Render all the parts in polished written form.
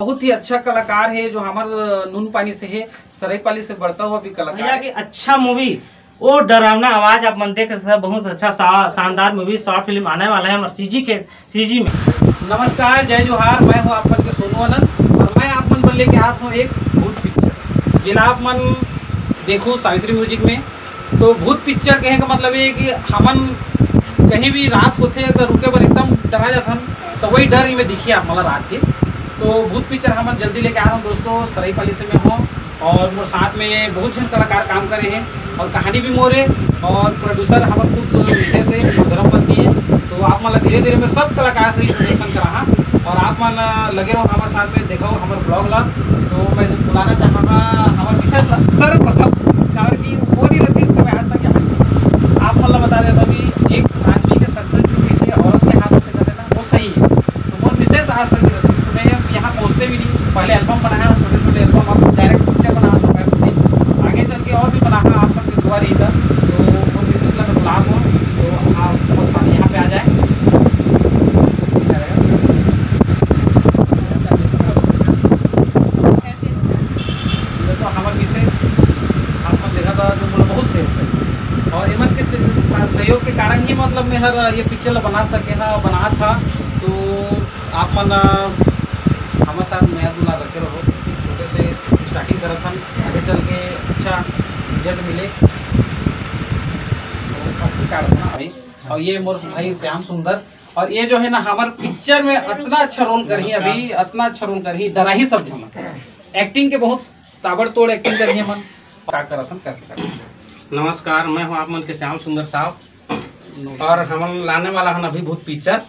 बहुत ही अच्छा कलाकार है जो हमारे नून पानी से है, सरायपाली से बढ़ता हुआ भी कलाकार है। अच्छा मूवी वो डरावना आवाज आप मन देख सकते, बहुत अच्छा शानदार मूवी शॉर्ट फिल्म आने वाला है हमारे सीजी में। नमस्कार, जय जोहार, मैं हूँ आप मन के सोनू आनंद और मैं आप मन पर लेके आया हूँ एक भूत पिक्चर जिला आप मन देखो सावित्री म्यूजिक में। तो भूत पिक्चर कहने का मतलब ये कि हमन कहीं भी रात होते तो रुके पर एकदम डरा जाथन, तो वही डर ही में दिखिए आप मतलब रात के। तो भूत पिक्चर हम जल्दी लेके आ रहा हूँ दोस्तों, सरायपाली से मैं हूँ और मोर साथ में बहुत जन कलाकार काम करे हैं और कहानी भी मोरे और प्रोड्यूसर हमारे खुद विशेष है धर्मपति है। तो आप मतलब धीरे धीरे में सब कलाकार से इंट्रोडक्शन करा और आप मन लगे रहो हमारे साथ में, देखो हमारे ब्लॉग ला। तो मैं बुलाना चाहूँगा हमारे विशेष सर्वप्रथम कारण की वो नहीं रहती इसका मैं आज तक यहाँ आप मतलब बता रहे अभी एक आदमी के सक्सेस जो किसी औरत के हाथ से कर देना वो सही है। तो बहुत विशेष आज तक यहाँ पहुँचते भी नहीं, पहले एल्बम बनाया छोटे छोटे एल्बम, अब डायरेक्ट पिक्चर बना था वेब से, आगे चल के और भी बना आप तक दुआ रही था। तो वो विशेष मैं लाभ हूँ, तो आप साथ यहाँ पे आ जाए। तो हमारे विशेष आपने देखा था जो बोला बहुत सेफ है और इमन के सहयोग के कारण ही मतलब मैं हर ये पिक्चर बना सके था बना था। तो आप मन हमारे साथ नया दूल्हा रखे रहो, छोटे से स्टार्टिंग करा था, आगे चल के अच्छा रिजल्ट मिले तो भाई। और ये मोर भाई श्याम सुंदर और ये जो है ना हमारे पिक्चर में इतना अच्छा रोल करी अभी, इतना अच्छा रोल करी, डरा ही सब मन एक्टिंग के बहुत ताबड़तोड़ एक्टिंग करी मन। क्या करा था कैसे करा। नमस्कार, मैं हूँ आप मन के श्याम सुंदर साहब और हम लाने वाला हन अभी भूत पिक्चर,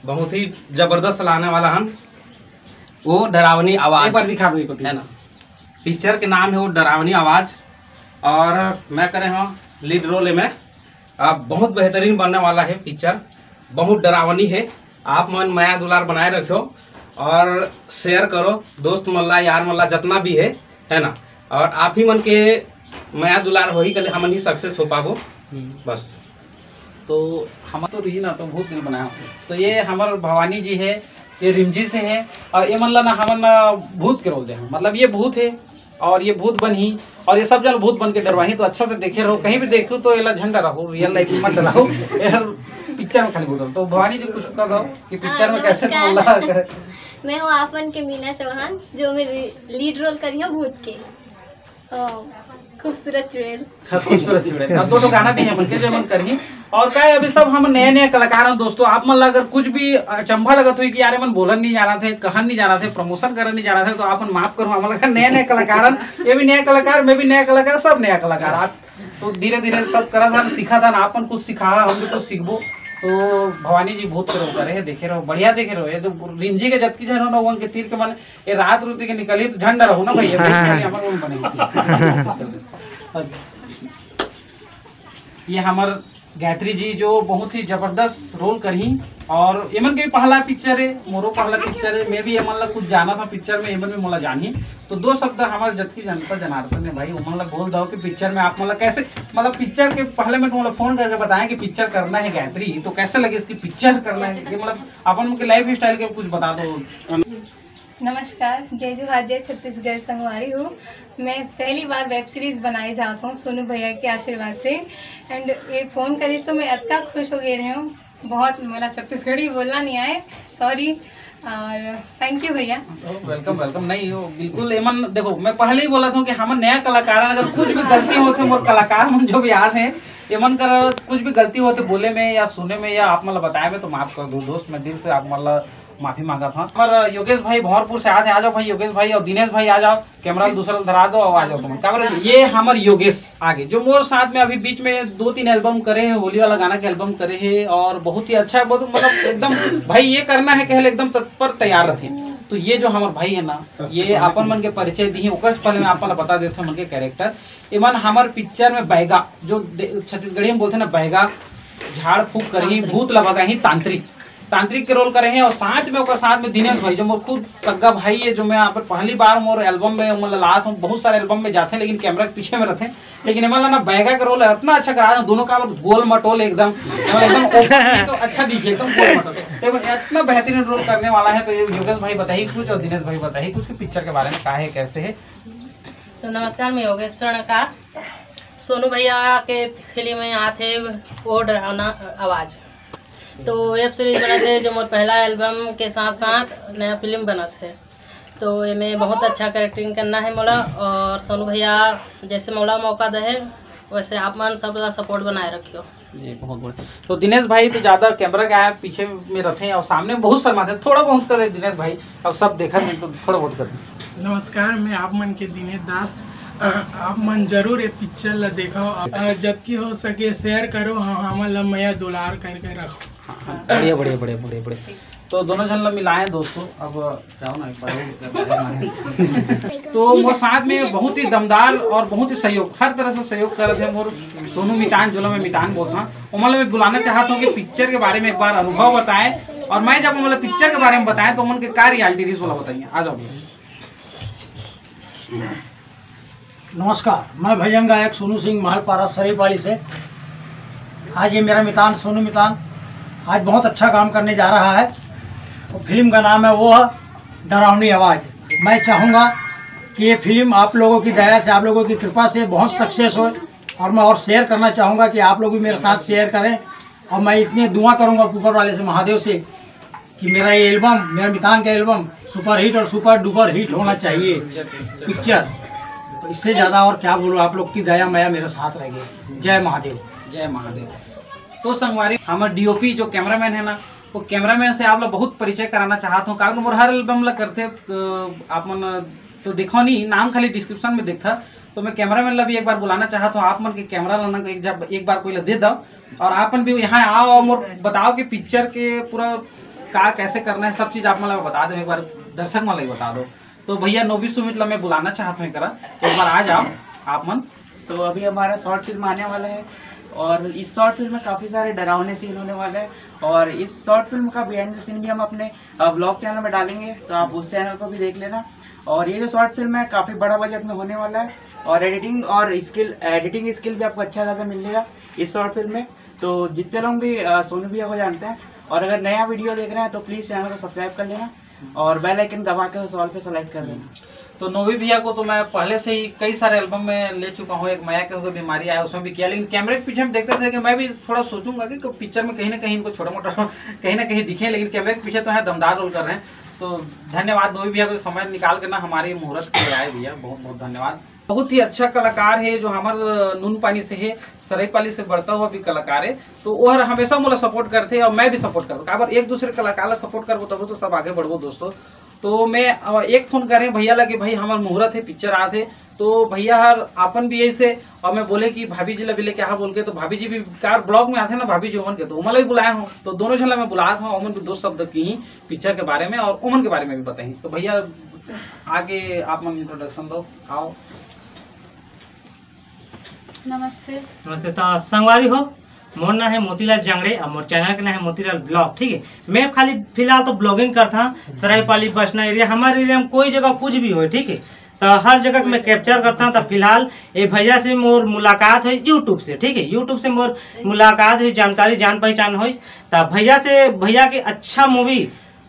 बहुत ही जबरदस्त लाने वाला हन। वो डरावनी आवाज एक बार दिखा दो है ना, पिक्चर के नाम है वो डरावनी आवाज और मैं करे हूँ लीड रोल में। अब बहुत बेहतरीन बनने वाला है पिक्चर, बहुत डरावनी है। आप मन माया दुलार बनाए रखो और शेयर करो दोस्त मल्ला यार मल्ला जितना भी है ना। और आप ही मन के माया दुलार हो ही कल हम ही सक्सेस हो पाबो बस। तो हम तो रही ना तो भूत नहीं बनाया। तो ये हमारे भवानी जी है, ये रिमझी से है और ये मतलब ना हम भूत के रोल दे मतलब ये भूत है और ये भूत बनी और ये सब जन भूत बन के डरवाही। तो अच्छा से देखे रहो, कहीं भी देखो तो ये झंडा रहो, रियल लाइफ में मत रहो, पिक्चर में खाली बोलो। तो भवानी जी कुछ कर दो कि पिक्चर में कैसे करे। मैं हूँ आपन के मीना चौहान जो मेरी लीड रोल करी है भूत के। खूबसूरत चुड़ैल, खूबसूरत चुड़ैल दोनों गाना भी है मन के जो मन करी। और क्या अभी सब हम नए नए कलाकार हैं दोस्तों। आप मन अगर कुछ भी अचंभा लगत हुई कि यार मन बोलन नहीं जाना थे, कहन नहीं जाना थे, प्रमोशन करने नहीं जाना थे, तो आप माफ करो। हम लगा नए नए कलाकार, ये भी नया कलाकार, मैं भी नया कलाकार, सब नया कलाकार। आप तो धीरे धीरे सब करा था, सीखा था, आपन कुछ सिखा, हम भी कुछ सीखबो। तो भवानी जी बहुत करो करे है, देखे रहो, बढ़िया देखे रहो। ये जो रिंजी के जबकि जन हो के तीर के मन ये रात रुति के निकली तो झंडा रहो ना भैया, ये हमार गायत्री जी जो बहुत ही जबरदस्त रोल करी और एमन के भी पहला पिक्चर है, मोरो पहला पिक्चर है। मैं भी एमन कुछ जाना था पिक्चर में, एमन में मोला जानी। तो दो शब्द हमारे जबकि जनता जनार्दन ने भाई उमन बोल दो कि पिक्चर में आप मतलब कैसे मतलब पिक्चर के पहले मैं तुम्हारा फोन करके बताएं कि पिक्चर करना है गायत्री, तो कैसे लगे इसकी पिक्चर करना है, ये मतलब अपन के लाइफ स्टाइल के कुछ बता दो। नमस्कार, जय जोहार, जय छत्तीसगढ़ संगवारी हूँ। मैं पहली बार वेब सीरीज़ बनाई जाता हूँ सोनू भैया के आशीर्वाद से। एंड ये फ़ोन करी तो मैं इतना खुश हो गई रही हूँ, बहुत मेरा छत्तीसगढ़ी बोलना नहीं आए, सॉरी। और थैंक यू भैया। Welcome welcome. नहीं हो बिल्कुल एमन, देखो मैं पहले ही बोला था कि हम नया कलाकार, अगर कुछ भी गलती होते मोर कलाकार मन जो भी याद है एमन कर कुछ भी गलती होते बोले में या सुने में या आप मतलब बताए में तो माफ कर दो दोस्त, मैं दिल से आप मतलब माफी मांगा था। हमारे योगेश भाई भौरपुर से आज आ जाओ भाई, योगेश भाई और दिनेश भाई आ जाओ, कैमरा दूसरा धरा दो और आ जाओ तुम। क्या ये हमारे योगेश आगे जो मोर साथ में अभी बीच में 2-3 एल्बम करे हैं, होली वाला गाना के एल्बम करे हैं और बहुत ही अच्छा है, बहुत मतलब एकदम भाई ये करना है कहले एकदम तत्पर तैयार रहते। तो ये जो हमारे भाई है ना, ये अपन मन के परिचय दी ओकर पहले मैं आपको बता देते मन के कैरेक्टर। इमन हमारे पिक्चर में बैगा जो छत्तीसगढ़ी में बोलते हैं ना, बैगा झाड़ फूक करी भूत लगा ही तांत्रिक, तांत्रिक के रोल करे हैं और साथ में साथ में दिनेश भाई जो मोर खुद सग्गा भाई है, जो मैं यहाँ पर पहली बार मोर एल्बम में मतलब लात हूँ। बहुत सारे एल्बम में जाते हैं लेकिन कैमरा के पीछे में रहते हैं, लेकिन मतलब ना बैगा का रोल है इतना अच्छा करा है, दोनों का गोल मटोल एकदम तो अच्छा दीजिए एकदम गोल मटोल, इतना बेहतरीन रोल करने वाला है। तो ये योगेश भाई बताइए कुछ और दिनेश भाई बताइए कुछ पिक्चर के बारे में, क्या है कैसे है। तो नमस्कार, मैं योगेश स्वर्णकार। सोनू भैया के फिल्म में यहाँ थे वो डरावना आवाज़, तो वेब सीरीज बना थे जो मोर पहला एल्बम के साथ साथ नया फिल्म बना थे। तो ये में बहुत अच्छा कैरेक्टरिंग करना है मोला, और सोनू भैया जैसे मोला मौका दे वैसे आप मन सब सपोर्ट बनाए रखियो जी। बहुत बढ़िया। तो दिनेश भाई तो ज्यादा कैमरा के आए पीछे में रहते हैं और सामने बहुत शर्माते हैं, थोड़ा बहुत कर दिनेश भाई, अब सब देखा नहीं तो थोड़ा बहुत कर। नमस्कार, मैं आप मन के दिनेश दास। आप मन जरूर ये पिक्चर ला देखो, जबकि हो सके शेयर करो, हमन ला मैया दुलार करके रखो। बढ़िया बढ़िया बढ़िया बढ़िया बढ़िया। तो दोनों जन ला मिलाए दोस्तों, अब जाओ ना एक बार। तो मोर साथ में बहुत ही दमदार और बहुत ही सहयोग, हर तरह से सहयोग कर रहे थे मोर सोनू मितान, जो मैं मितान बोलता हूँ। मैं बुलाना चाहता हूँ कि पिक्चर के बारे में एक बार अनुभव बताएं, और मैं जब मतलब पिक्चर के बारे में बताएं तो मन के क्या रियलिटी रिस वाला बताइए। आ जाओ। नमस्कार, मैं भजन गायक सोनू सिंह महलपारा सरीपाली से। आज ये मेरा मितान सोनू मितान आज बहुत अच्छा काम करने जा रहा है, और फिल्म का नाम है वो है डरावनी आवाज़। मैं चाहूँगा कि ये फिल्म आप लोगों की दया से, आप लोगों की कृपा से बहुत सक्सेस हो, और मैं और शेयर करना चाहूँगा कि आप लोग भी मेरे साथ शेयर करें। और मैं इतनी दुआ करूँगा ऊपर वाले से, महादेव से, कि मेरा ये एल्बम, मेरा मितान का एल्बम सुपर हिट और सुपर डुपर हिट होना चाहिए पिक्चर। तो इससे ज़्यादा और क्या बोलूँ, आप लोग की दया माया मेरे साथ रहेगी। जय महादेव। जय महादेव। तो संगवारी हमारे डीओपी जो कैमरामैन है ना, वो कैमरामैन से आप लोग बहुत परिचय कराना चाहता हूँ, कारण मोर हर एल्बम ला करते आप मन तो देखो नहीं, नाम खाली डिस्क्रिप्शन में देखता। तो मैं कैमरामैन ला भी एक बार बुलाना चाहता हूँ, आप मन के कैमरा लाना एक बार कोई ला दे दो, और आप मन भी यहाँ आओ और मोर बताओ कि पिक्चर के पूरा का कैसे करना है, सब चीज़ आप मतलब बता दो, एक बार दर्शक वाला ही बता दो। तो भैया नोबी सुमित ला मैं बुलाना चाहता हूँ, करा एक बार आ जाओ आप मन। तो अभी हमारा शॉर्ट फिल्म आने वाला है, और इस शॉर्ट फिल्म में काफ़ी सारे डरावने सीन होने वाले हैं, और इस शॉर्ट फिल्म का बिहाइंड द सीन भी हम अपने ब्लॉग चैनल में डालेंगे, तो आप उस चैनल को भी देख लेना। और ये जो शॉर्ट फिल्म है काफ़ी बड़ा बजट में होने वाला है, और एडिटिंग स्किल भी आपको अच्छा ज़्यादा मिलेगा इस शॉर्ट फिल्म में। तो जितने लोग भी सोनू भैया को जानते हैं, और अगर नया वीडियो देख रहे हैं तो प्लीज़ चैनल को सब्सक्राइब कर लेना, और बेल आइकन दबा के उस ऑल पे सेलेक्ट कर लेना। तो नोबी भैया को तो मैं पहले से ही कई सारे एल्बम में ले चुका हूँ, एक माया के बीमारी आया उसमें भी किया, लेकिन कैमरे के पीछे हम देखते थे कि मैं भी थोड़ा सोचूंगा कि पिक्चर में कहीं ना कहीं इनको छोटा मोटा कहीं ना कहीं दिखे, लेकिन कैमरे के पीछे तो है दमदार रोल कर रहे हैं। तो धन्यवाद नोबी भैया को समय निकाल कर ना हमारे मुहूर्त के लिए आए भैया, बहुत बहुत धन्यवाद। बहुत ही अच्छा कलाकार है जो हमारे नून पानी से है, सरायपाली से बढ़ता हुआ भी कलाकार है। तो वो हमेशा मुझे सपोर्ट करते हैं और मैं भी सपोर्ट करता हूँ, एक दूसरे कलाकार सपोर्ट करबो तब तो सब आगे बढ़बो दोस्तों। तो मैं एक फोन करें भैया लगे, भाई हमारे मुहूर्त है पिक्चर आ थे, तो भैया हर अपन भी ऐसे, और मैं बोले कि भाभी जी लगे क्या बोल के, तो भाभी जी भी कार ब्लॉग में आते ना भाभी जी ओमन के, तो ओमन भी बुलाया हूँ। तो दोनों झला मैं बुलाया था, ओमन भी दो शब्द की ही पिक्चर के बारे में और ओमन के बारे में भी बताई। तो भैया आगे आप मन इंट्रोडक्शन दो, आओ। नमस्ते। तो संगवारी हो, मोर नाम है मोतीलाल जांगड़े और मोर चैनल का नाम है मोतीलाल ब्लॉग। ठीक है, मैं खाली फिलहाल तो ब्लॉगिंग करता हूँ सरायपाली बसना एरिया, हमारे एरिया में कोई जगह कुछ भी हो, ठीक है, तो हर जगह मैं कैप्चर करता हूँ। तो फिलहाल ये भैया से मोर मुलाकात हुई यूट्यूब से, ठीक है, यूट्यूब से मोर मुलाकात हुई, जानकारी जान पहचान हुई। तो भैया के अच्छा मूवी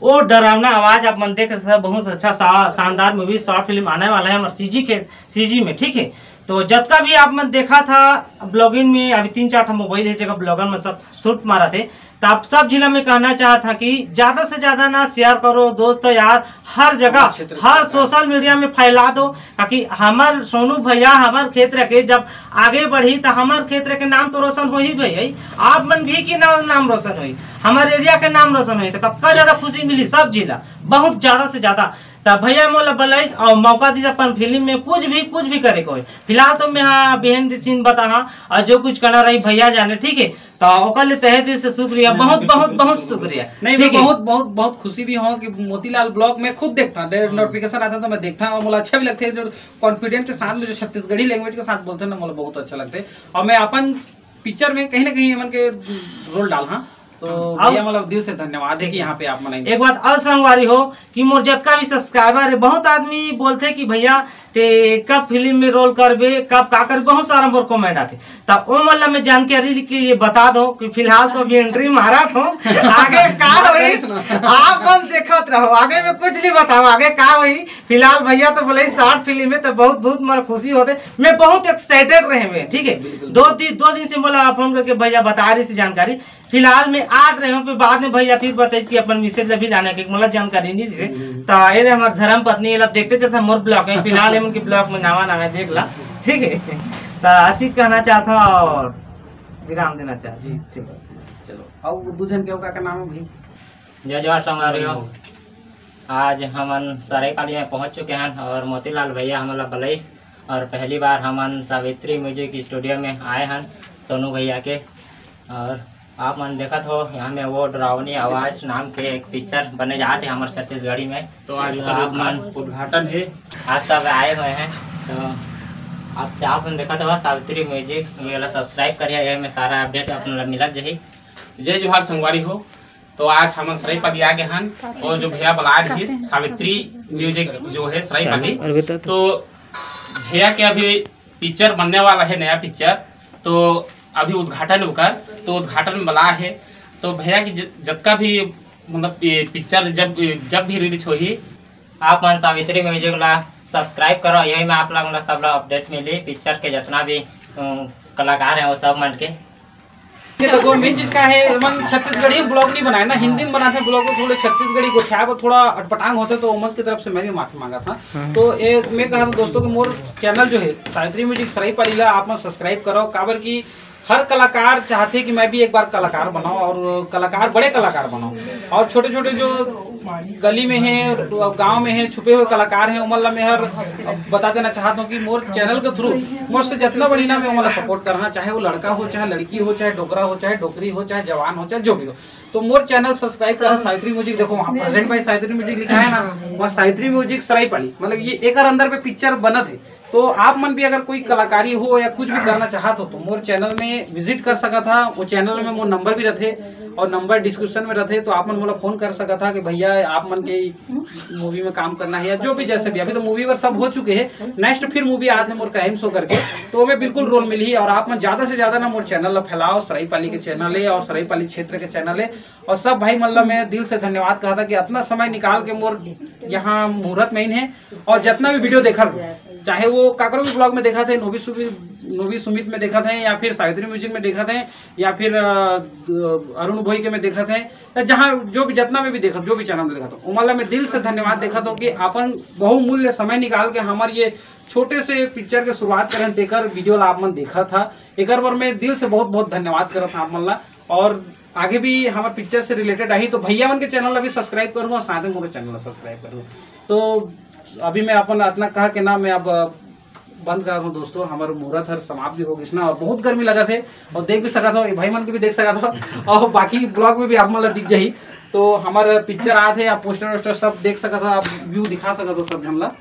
वो डरावना आवाज़ आप मन देख सकते, बहुत अच्छा शानदार मूवी शॉर्ट फिल्म आने वाला है हमारे सीजी में, ठीक है। तो जब का भी आप मन देखा था ब्लॉगिंग में, अभी 3-4 मोबाइल है जगह ब्लॉगर में सब शूट मारा थे, तो आप सब जिला में कहना चाहता कि ज़्यादा से ज़्यादा ना शेयर करो दोस्त यार, हर जगह हर सोशल मीडिया में फैला दो, ताकि हमार सोनू भैया हमार क्षेत्र के जब आगे बढ़ी तो हमार क्षेत्र के नाम तो रोशन हो ही भाई, आप मन भी की नाम रोशन हुई, हमारे एरिया के नाम रोशन हुई, तो कतना ज़्यादा खुशी मिली सब जिला, बहुत ज़्यादा से ज़्यादा। तो भैया मोला बलाइस और मौका दी अपन फिल्म में कुछ भी करे को। फिलहाल तो मैं हाँ बिहाइंड द सीन बता और जो कुछ करना रही भैया जाने, ठीक है। तो ओकर तहे दिल से शुक्रिया, बहुत बहुत बहुत शुक्रिया। नहीं मैं बहुत खुशी भी हूँ कि मोतीलाल ब्लॉग में खुद देखता हूँ, नोटिफिकेशन आता तो मैं देखता हूँ और मुझे अच्छा भी लगता है, जो कॉन्फिडेंस के साथ में जो छत्तीसगढ़ी लैंग्वेज के साथ बोलते हैं ना, मुझे बहुत अच्छा लगता है। और मैं अपन पिक्चर में कहीं ना कहीं मन के रोल डाल, हाँ तो भैया मतलब दिल से धन्यवाद है कि यहाँ पे आप मनाएंगे। एक बात और संगवारी हो कि मोर जितना भी सब्सक्राइबर है, बहुत आदमी बोलते कि भैया ते कब फिल्म में रोल करबे, कब का कर, बहुत सारा मोर कमेंट आते। तब वो मतलब मैं जानकारी के लिए बता दो कि फिलहाल तो अभी एंट्री मारा था, आगे का हुई आप बस देखत रहो, आगे में कुछ नहीं बताओ आगे का हुई। फिलहाल भैया तो बोले शॉर्ट फिल्म में तो बहुत बहुत मोर खुशी होते, मैं बहुत एक्साइटेड रहे हुए, ठीक है। दो दिन से बोला फोन करके भैया बता रही थी जानकारी। फिलहाल में आज रहे हूँ, बाद में भैया फिर बताइए कि अपन मिसेज भी जाने की मतलब जानकारी नहीं दी तो ये हमारे धर्म पत्नी देखते थे मोर ब्लॉग में। फिलहाल उनके ब्लॉग में नावा नावा देख ला, ठीक है। तो अच्छी कहना चाहता हूँ और विराम देना चाहता हूँ, ठीक है। चलो और दूजन के का नाम है भाई? जय जोहार संगवारियों, आज हमन सरायपाली में पहुंच चुके हैं और मोतीलाल भैया हमारा बलैस और पहली बार हमन सावित्री म्यूजिक स्टूडियो में आए हैं सोनू भैया के। और आप मन देखत हो यहाँ में वो डरावनी आवाज़ नाम के एक पिक्चर बने जाते हैं हमारे छत्तीसगढ़ी में। तो आज आप मन उद्घाटन है, आज सब आए हुए हैं। तो आप मन देखत हो सावित्री म्यूजिक वाला सब्सक्राइब करिए, ये में सारा अपडेट अपना मिलत जही। जय जोहार संगवारी हो। तो आज हम सरायपाली आ गए हैं और जो भैया बुला रही सावित्री म्यूजिक जो है सरायपाली, तो भैया के अभी पिक्चर बनने वाला है, नया पिक्चर। तो अभी उद्घाटन होकर, तो उद्घाटन बला है। तो भैया की जब का भी मतलब पिक्चर जब भी रिलीज होगी, आप मन सावित्री म्यूजिक ला सब्सक्राइब करो, यही में आप लोग सब अपडेट मिली पिक्चर के जितना भी कलाकार है वो सब मन के। देखो मेन चीज का है, मन छत्तीसगढ़ी ब्लॉग नहीं बनाए ना, हिंदी में बनाते ब्लॉग को, थोड़े छत्तीसगढ़ी गोठिया पर थोड़ा अटपटांग होते, तो उमर की तरफ से मैं भी माफी मांगा था। तो एक मैं कहा दोस्तों कि मोर चैनल जो है सावित्री म्यूजिक सरायपाली आप सब्सक्राइब करो, काबर की हर कलाकार चाहते कि मैं भी एक बार कलाकार बनाऊं और कलाकार बड़े कलाकार बनाऊं, और छोटे छोटे जो गली में है, गांव में है, छुपे हुए कलाकार हैं, उमल्ला में हर बता देना चाहता हूँ कि मोर चैनल के थ्रू मोर से जितना बड़ी ना मैं उमल्ला सपोर्ट करना, चाहे वो लड़का हो, चाहे लड़की हो, चाहे डोगरा हो, चाहे डोकरी हो, चाहे जवान हो, चाहे जो भी हो। तो मोर चैनल सब्सक्राइब करना, सावित्री म्यूजिक देखो वहाँ प्रेजेंट बाय सावित्री म्यूजिक लिखा है ना, वहाँ सावित्री म्यूजिक सरायपाली मतलब ये एक अंदर पे पिक्चर बना थे। तो आप मन भी अगर कोई कलाकारी हो या कुछ भी करना चाहते हो तो मोर चैनल में विजिट कर सका था। वो चैनल में मोर नंबर भी रहते और नंबर डिस्क्रिप्शन में रहते, तो आप मन मोला फोन कर सका था कि भैया आप मन के मूवी में काम करना है या जो भी जैसे भी। अभी तो मूवी पर सब हो चुके हैं, नेक्स्ट फिर मूवी आते हैं मोर क्राइम शो करके, तो हमें बिल्कुल रोल मिली। और आप मन ज्यादा से ज्यादा ना मोर चैनल फैलाओ, सरायपाली के चैनल है और सरायपाली क्षेत्र के चैनल है। और सब भाई मतलब मैं दिल से धन्यवाद कहा था कि इतना समय निकाल के मोर यहाँ मुहूर्त में है और जितना भी वीडियो देखा, चाहे वो काकरो के ब्लॉग में देखा थे, नोवी सुमित में देखा थे, या फिर सावित्री म्यूजिक में देखा थे, या फिर अरुण भोई के में देखा थे, जहाँ जो भी जितना में भी देखा, जो भी चैनल में देखा था, उमला में दिल से धन्यवाद देखा था कि अपन बहुमूल्य समय निकाल के हमारे ये छोटे से पिक्चर के शुरुआत करें देकर वीडियो आप मन देखा था। एक बार मैं दिल से बहुत बहुत धन्यवाद कर था आप मन ला। और आगे भी हमारे पिक्चर से रिलेटेड आई तो भैया मन के चैनल अभी सब्सक्राइब करूँ और साथ में मेरे चैनल सब्सक्राइब करूँ। तो अभी मैं अपन इतना कहा कि ना मैं अब बंद कर रहा हूँ दोस्तों, हमारा मुहूर्त हर समाप्त भी हो गई ना, और बहुत गर्मी लगा थे और देख भी सका था, भाई मन के भी देख सका था और बाकी ब्लॉग में भी आप मतलब दिख जाही। तो हमारे पिक्चर आए थे, आप पोस्टर वोस्टर सब देख सका था, आप व्यू दिखा सका था सब हमला।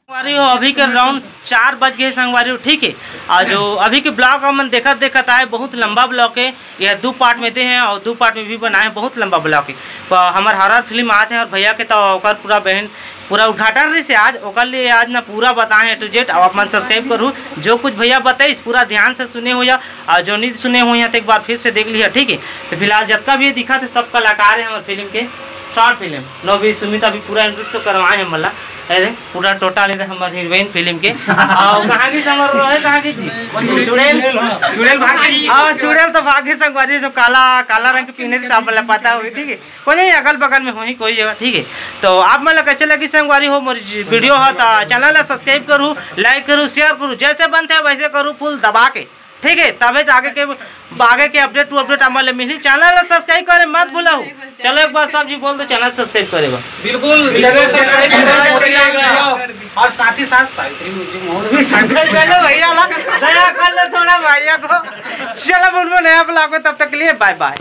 अभी के राउंड 4 बज गए संगवारी, ठीक है। और जो अभी के ब्लॉग हम देखत आए, बहुत लंबा ब्लॉग है, यह 2 पार्ट में थे हैं और 2 पार्ट में भी बनाए, बहुत लंबा ब्लॉग है। हमारे हॉरर फिल्म आते हैं और भैया के तो पूरा बहन पूरा उद्घाटन रही से आज ओकर लिए आज ना पूरा बताए हैं टू जेड। अब आप मन सब्सक्राइब करूँ, जो कुछ भैया बताइए पूरा ध्यान से सुने हो या और जो नहीं सुने हुए हैं तो एक बार फिर से देख लिया, ठीक है। तो फिलहाल जितना भी दिखा थे सब कलाकार हैं हमारे फिल्म के, शॉर्ट फिल्म नोवी सुमित अभी पूरा इंट्रोड्यूस तो करवाए हैं मतलब, अरे पूरा टोटल इधर हमारे हीरोइन फिल्म के। और कहाँ की संग है, कहाँ की चुड़ैल तो भाग्य संगवारी जो काला रंग के पीने से आप पता होगी, ठीक है। कोई नहीं अगल बगल में हो ही कोई जगह, ठीक है। तो आप मतलब कैसे लगी संगवारी हो मोरी वीडियो हो तो चैनल सब्सक्राइब करूँ, लाइक करूँ, शेयर करूँ, जैसे बनते हैं वैसे करूँ फुल दबा के, ठीक है। तबे आगे के अपडेट हमारे मिली। चैनल सब्सक्राइब करे मत भूलो। चलो एक बार सब जी बोल दो, चैनल सब्सक्राइब करेगा बिल्कुल और साथ ही साथ सावित्री म्यूजिक चलो भैया दया कर लो थोड़ा भैया को। चलो बोलो नया ब्लॉग में, तब तक के लिए बाय बाय।